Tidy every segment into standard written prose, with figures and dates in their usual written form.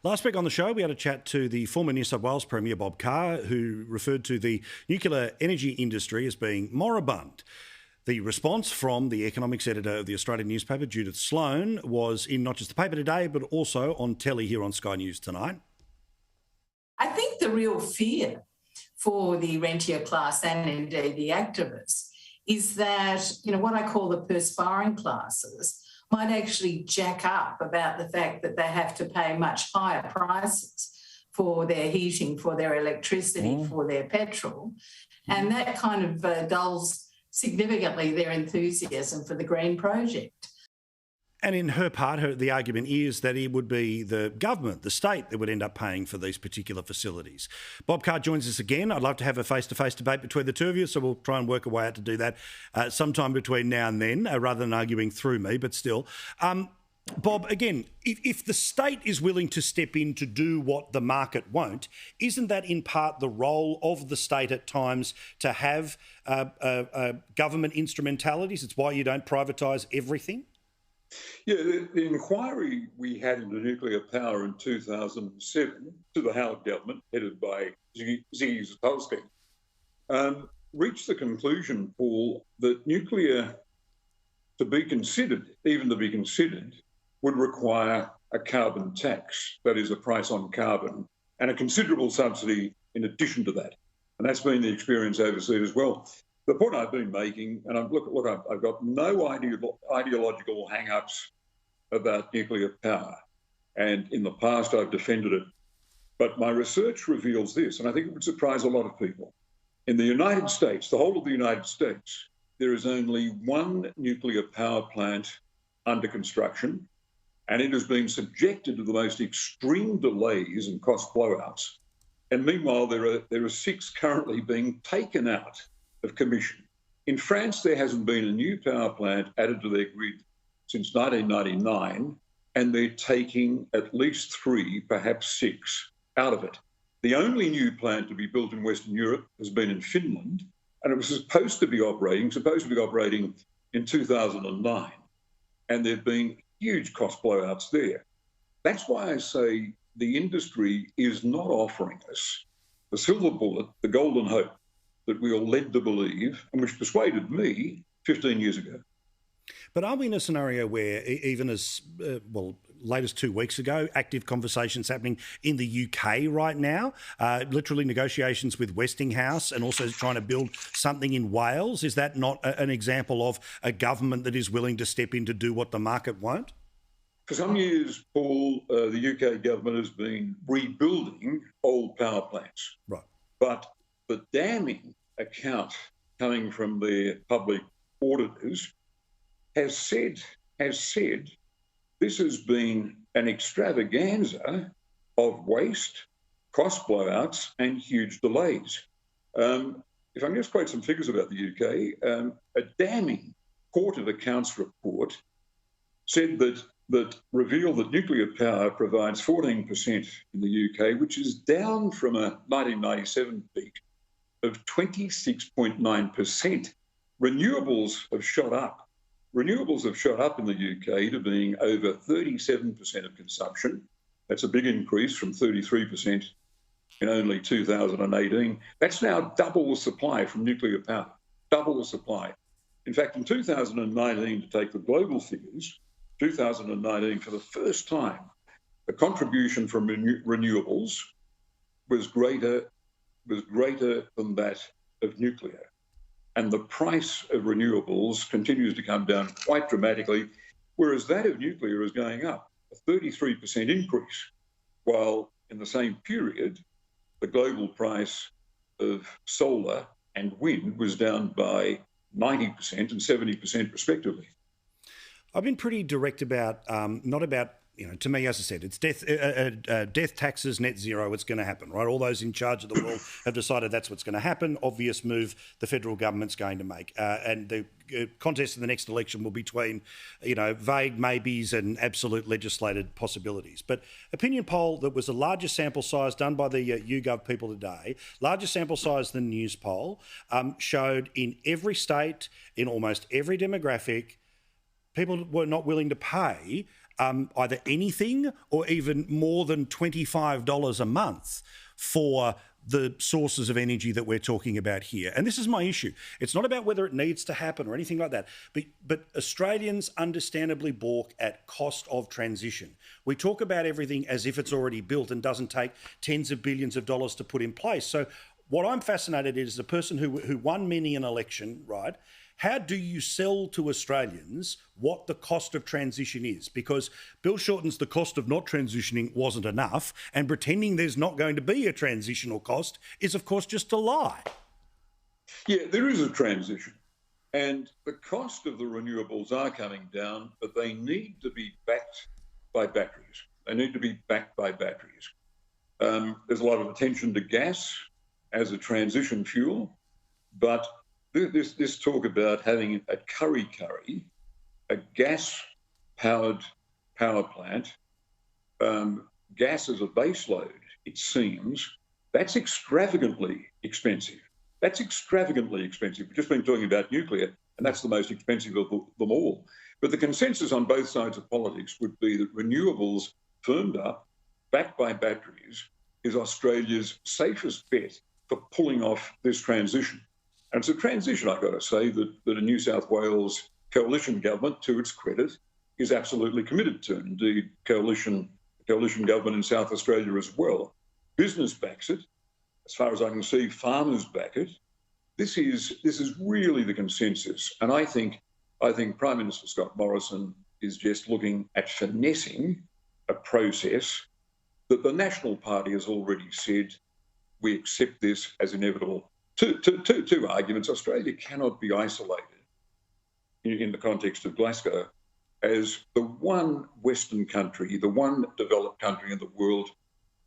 Last week on the show, we had a chat to the former New South Wales Premier, Bob Carr, who referred to the nuclear energy industry as being moribund. The response from the economics editor of the Australian newspaper, Judith Sloan, was in not just the paper today, but also on telly here on Sky News tonight. I think the real fear for the rentier class and indeed the activists is that, what I call the perspiring classes might actually jack up about the fact that they have to pay much higher prices for their heating, for their electricity, for their petrol. And that kind of dulls significantly their enthusiasm for the Green Project. And in her part, the argument is that it would be the government, the state, that would end up paying for these particular facilities. Bob Carr joins us again. I'd love to have a face-to-face debate between the two of you, so we'll try and work a way out to do that sometime between now and then, rather than arguing through me, but still. Bob, again, if the state is willing to step in to do what the market won't, isn't that in part the role of the state at times to have government instrumentalities? It's why you don't privatise everything? Yeah, the inquiry we had into nuclear power in 2007 to the Howard government, headed by Ziggy Zapolsky, reached the conclusion, Paul, that nuclear, to be considered, would require a carbon tax, that is a price on carbon, and a considerable subsidy in addition to that. And that's been the experience overseas as well. The point I've been making, and I've got no ideological hang-ups about nuclear power, and in the past I've defended it. But my research reveals this, and I think it would surprise a lot of people. In the United States, the whole of the United States, there is only one nuclear power plant under construction, and it has been subjected to the most extreme delays and cost blowouts. And meanwhile, there are 6 currently being taken out of commission. In France, there hasn't been a new power plant added to their grid since 1999, and they're taking at least 3, perhaps 6, out of it. The only new plant to be built in Western Europe has been in Finland, and it was supposed to be operating in 2009, and there have been huge cost blowouts there. That's why I say the industry is not offering us the silver bullet, the golden hope that we are led to believe, and which persuaded me 15 years ago. But are we in a scenario where, even as late as 2 weeks ago, active conversations happening in the UK right now, literally negotiations with Westinghouse, and also trying to build something in Wales? Is that not an example of a government that is willing to step in to do what the market won't? For some years, Paul, the UK government has been rebuilding old power plants. Right. But the damning account coming from their public auditors has said this has been an extravaganza of waste, cost blowouts, and huge delays. If I can just quote some figures about the UK, a damning Court of Accounts report said that revealed that nuclear power provides 14% in the UK, which is down from a 1997 peak of 26.9%. Renewables have shot up. Renewables have shot up in the UK to being over 37% of consumption. That's a big increase from 33% in only 2018. That's now double the supply from nuclear power, double the supply. In fact, in 2019, to take the global figures, 2019, for the first time, the contribution from renewables was greater than that of nuclear. And the price of renewables continues to come down quite dramatically, whereas that of nuclear is going up, a 33% increase, while in the same period, the global price of solar and wind was down by 90% and 70% respectively. I've been pretty direct about, not about, to me, as I said, it's death taxes, net zero, it's going to happen, right? All those in charge of the world have decided that's what's going to happen. Obvious move the federal government's going to make. And the contest in the next election will be between, vague maybes and absolute legislated possibilities. But opinion poll that was the largest sample size done by the YouGov people today, largest sample size than News poll, showed in every state, in almost every demographic, people were not willing to pay either anything or even more than $25 a month for the sources of energy that we're talking about here. And this is my issue. It's not about whether it needs to happen or anything like that, but Australians understandably balk at cost of transition. We talk about everything as if it's already built and doesn't take tens of billions of dollars to put in place. So what I'm fascinated is the person who won many an election, right? How do you sell to Australians what the cost of transition is? Because Bill Shorten's the cost of not transitioning wasn't enough, and pretending there's not going to be a transitional cost is, of course, just a lie. Yeah, there is a transition, and the cost of the renewables are coming down, but they need to be backed by batteries. They need to be backed by batteries. There's a lot of attention to gas as a transition fuel, but this talk about having at Kurri Kurri a gas-powered power plant, gas as a base load, it seems, that's extravagantly expensive. That's extravagantly expensive. We've just been talking about nuclear, and that's the most expensive of them all. But the consensus on both sides of politics would be that renewables firmed up, backed by batteries, is Australia's safest bet for pulling off this transition. And it's a transition, I've got to say, that a New South Wales coalition government, to its credit, is absolutely committed to. Indeed, coalition government in South Australia as well. Business backs it. As far as I can see, farmers back it. This is really the consensus. And I think Prime Minister Scott Morrison is just looking at finessing a process that the National Party has already said we accept this as inevitable. Two arguments. Australia cannot be isolated in the context of Glasgow as the one Western country, the one developed country in the world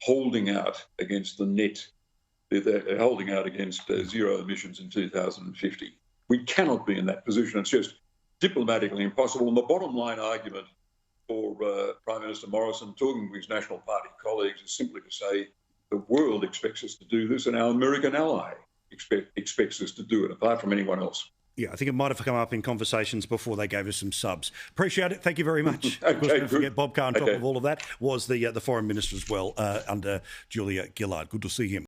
holding out against holding out against zero emissions in 2050. We cannot be in that position. It's just diplomatically impossible. And the bottom line argument for Prime Minister Morrison talking to his National Party colleagues is simply to say the world expects us to do this and our American ally expects us to do it, apart from anyone else. Yeah, I think it might have come up in conversations before they gave us some subs. Appreciate it. Thank you very much. Okay, of course, don't forget Bob Carr on top Okay. of all of that was the Foreign Minister as well under Julia Gillard. Good to see him.